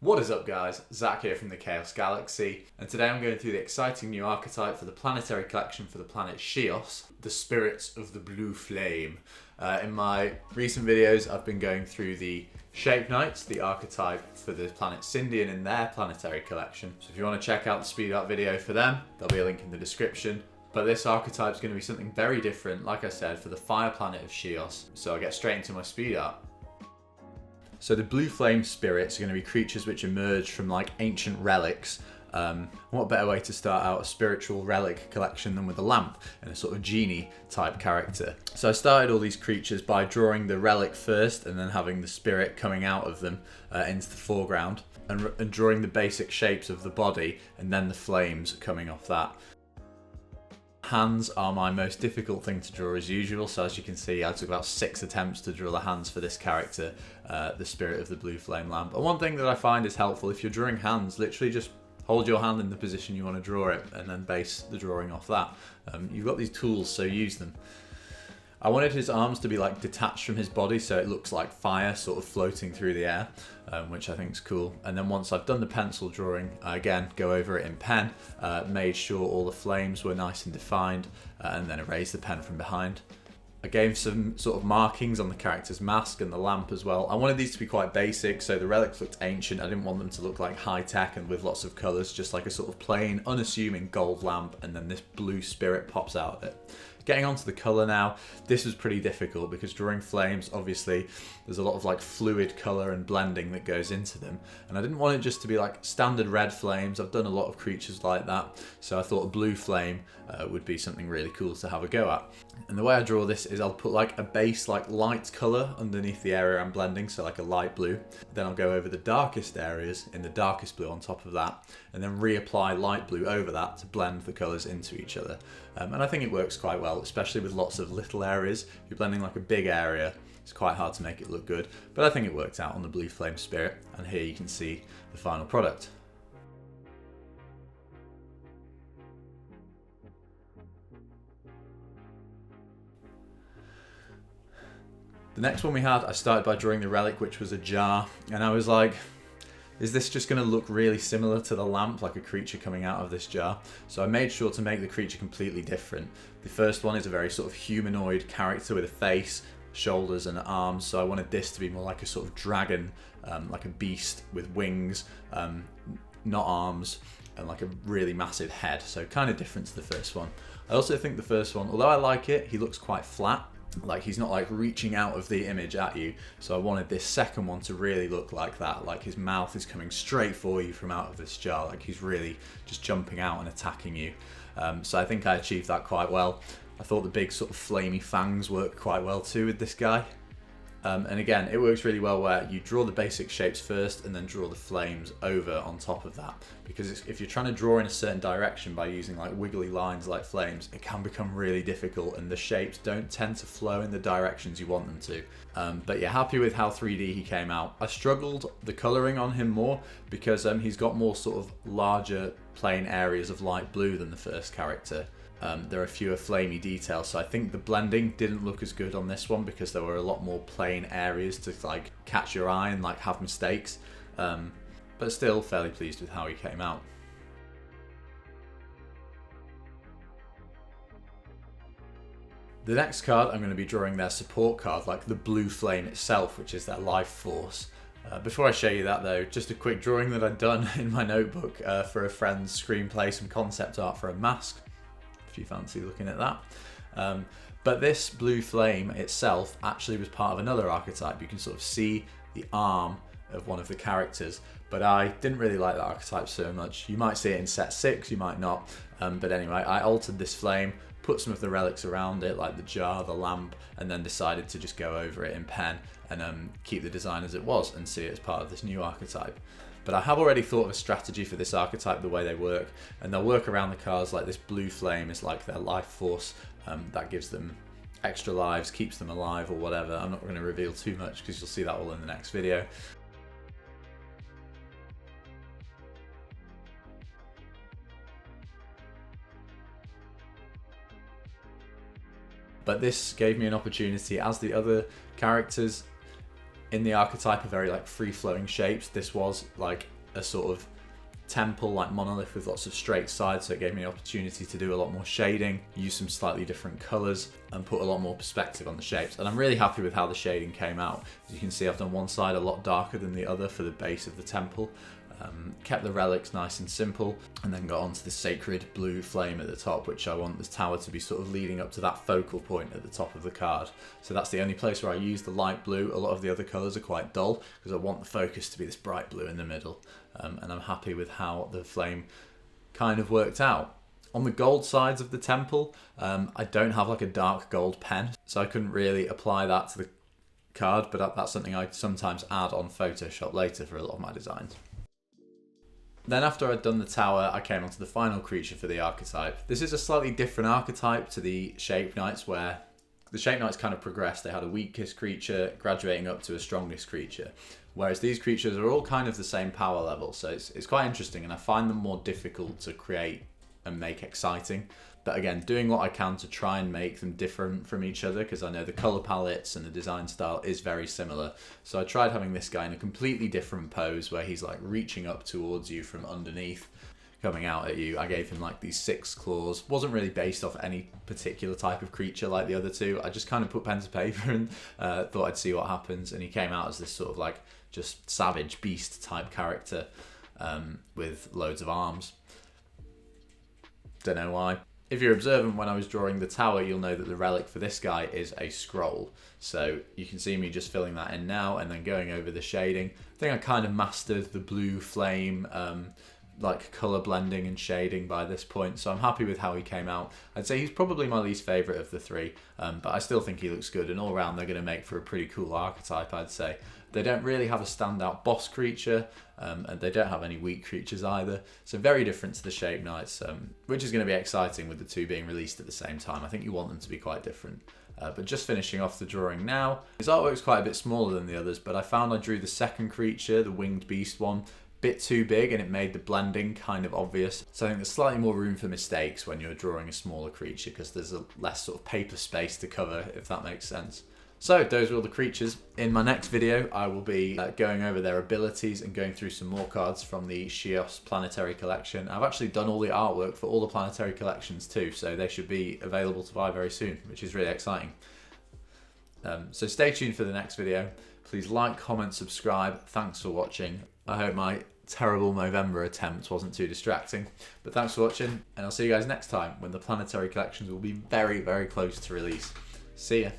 What is up guys, Zach here from the Chaos Galaxy, and today I'm going through the exciting new archetype for the Planetary Collection for the planet Sheos, the Spirits of the Blue Flame. In my recent videos I've been going through the Shape Knights, the archetype for the planet Sindian in their Planetary Collection. So if you want to check out the speed up video for them, there'll be a link in the description. But this archetype is going to be something very different, like I said, for the fire planet of Sheos. So I'll get straight into my speed up. So the blue flame spirits are going to be creatures which emerge from like ancient relics. What better way to start out a spiritual relic collection than with a lamp and a sort of genie type character. So I started all these creatures by drawing the relic first and then having the spirit coming out of them into the foreground and drawing the basic shapes of the body and then the flames coming off that. Hands are my most difficult thing to draw as usual, so as you can see I took about 6 attempts to draw the hands for this character, the Spirit of the Blue Flame Lamp. And one thing that I find is helpful, if you're drawing hands, literally just hold your hand in the position you want to draw it and then base the drawing off that. You've got these tools, so use them. I wanted his arms to be like detached from his body, so it looks like fire sort of floating through the air, which I think is cool. And then once I've done the pencil drawing, I again go over it in pen, made sure all the flames were nice and defined, and then erased the pen from behind. I gave some sort of markings on the character's mask and the lamp as well. I wanted these to be quite basic, so the relics looked ancient. I didn't want them to look like high-tech and with lots of colours, just like a sort of plain, unassuming gold lamp, and then this blue spirit pops out of it. Getting onto the colour now, this was pretty difficult because drawing flames, obviously, there's a lot of like fluid colour and blending that goes into them. And I didn't want it just to be like standard red flames. I've done a lot of creatures like that. So I thought a blue flame would be something really cool to have a go at. And the way I draw this is I'll put like a base like light colour underneath the area I'm blending, so like a light blue. Then I'll go over the darkest areas in the darkest blue on top of that, and then reapply light blue over that to blend the colours into each other. And I think it works quite well, especially with lots of little areas. If you're blending like a big area, it's quite hard to make it look good, but I think it worked out on the Blue Flame Spirit, and here you can see the final product. The next one we had, I started by drawing the relic, which was a jar, and I was like, is this just going to look really similar to the lamp, like a creature coming out of this jar? So I made sure to make the creature completely different. The first one is a very sort of humanoid character with a face, shoulders and arms, so I wanted this to be more like a sort of dragon, like a beast with wings, not arms, and like a really massive head, so kind of different to the first one. I also think the first one, although I like it, he looks quite flat. Like he's not like reaching out of the image at you, so I wanted this second one to really look like that, like his mouth is coming straight for you from out of this jar, like he's really just jumping out and attacking you. So I think I achieved that quite well. I thought the big sort of flamey fangs worked quite well too with this guy. And again, it works really well where you draw the basic shapes first and then draw the flames over on top of that. Because if you're trying to draw in a certain direction by using like wiggly lines like flames, it can become really difficult and the shapes don't tend to flow in the directions you want them to. But yeah, happy with how 3D he came out. I struggled the colouring on him more because he's got more sort of larger plain areas of light blue than the first character. There are fewer flamey details, so I think the blending didn't look as good on this one because there were a lot more plain areas to like catch your eye and like have mistakes, but still fairly pleased with how he came out. The next card I'm going to be drawing their support card, like the blue flame itself, which is their life force. Before I show you that though, just a quick drawing that I'd done in my notebook for a friend's screenplay, some concept art for a mask. If you fancy looking at that. But this blue flame itself actually was part of another archetype. You can sort of see the arm of one of the characters, but I didn't really like that archetype so much. You might see it in set 6, you might not, but anyway, I altered this flame, put some of the relics around it, like the jar, the lamp, and then decided to just go over it in pen and keep the design as it was and see it as part of this new archetype. But I have already thought of a strategy for this archetype, the way they work, and they'll work around the cards like this blue flame is like their life force, that gives them extra lives, keeps them alive or whatever. I'm not going to reveal too much because you'll see that all in the next video. But this gave me an opportunity, as the other characters, in the archetype are very like free-flowing shapes. This was like a sort of temple, like monolith with lots of straight sides, so it gave me the opportunity to do a lot more shading, use some slightly different colors, and put a lot more perspective on the shapes. And I'm really happy with how the shading came out. As you can see, I've done one side a lot darker than the other for the base of the temple. Kept the relics nice and simple, and then got onto the sacred blue flame at the top, which I want the tower to be sort of leading up to that focal point at the top of the card. So that's the only place where I use the light blue. A lot of the other colours are quite dull because I want the focus to be this bright blue in the middle, and I'm happy with how the flame kind of worked out. On the gold sides of the temple, I don't have like a dark gold pen, so I couldn't really apply that to the card, but that's something I sometimes add on Photoshop later for a lot of my designs. Then after I'd done the tower, I came onto the final creature for the archetype. This is a slightly different archetype to the Shape Knights, where the Shape Knights kind of progressed. They had a weakest creature graduating up to a strongest creature, whereas these creatures are all kind of the same power level. So it's quite interesting, and I find them more difficult to create and make exciting. But again, doing what I can to try and make them different from each other, because I know the color palettes and the design style is very similar. So I tried having this guy in a completely different pose where he's like reaching up towards you from underneath, coming out at you. I gave him like these 6 claws. Wasn't really based off any particular type of creature like the other two. I just kind of put pen to paper and thought I'd see what happens. And he came out as this sort of like just savage beast type character with loads of arms. Don't know why. If you're observant when I was drawing the tower, you'll know that the relic for this guy is a scroll. So you can see me just filling that in now and then going over the shading. I think I kind of mastered the blue flame, like color blending and shading by this point. So I'm happy with how he came out. I'd say he's probably my least favorite of the 3, but I still think he looks good. And all around, they're going to make for a pretty cool archetype, I'd say. They don't really have a standout boss creature, and they don't have any weak creatures either. So very different to the Shape Knights, which is going to be exciting with the 2 being released at the same time. I think you want them to be quite different. But just finishing off the drawing now. His artwork's quite a bit smaller than the others, but I found I drew the second creature, the winged beast one, bit too big, and it made the blending kind of obvious. So I think there's slightly more room for mistakes when you're drawing a smaller creature, because there's a less sort of paper space to cover, if that makes sense. So those are all the creatures. In my next video, I will be going over their abilities and going through some more cards from the Sheos Planetary Collection. I've actually done all the artwork for all the Planetary Collections too, so they should be available to buy very soon, which is really exciting. So stay tuned for the next video. Please like, comment, subscribe. Thanks for watching. I hope my terrible Movember attempt wasn't too distracting, but thanks for watching, and I'll see you guys next time when the Planetary Collections will be very, very close to release. See ya.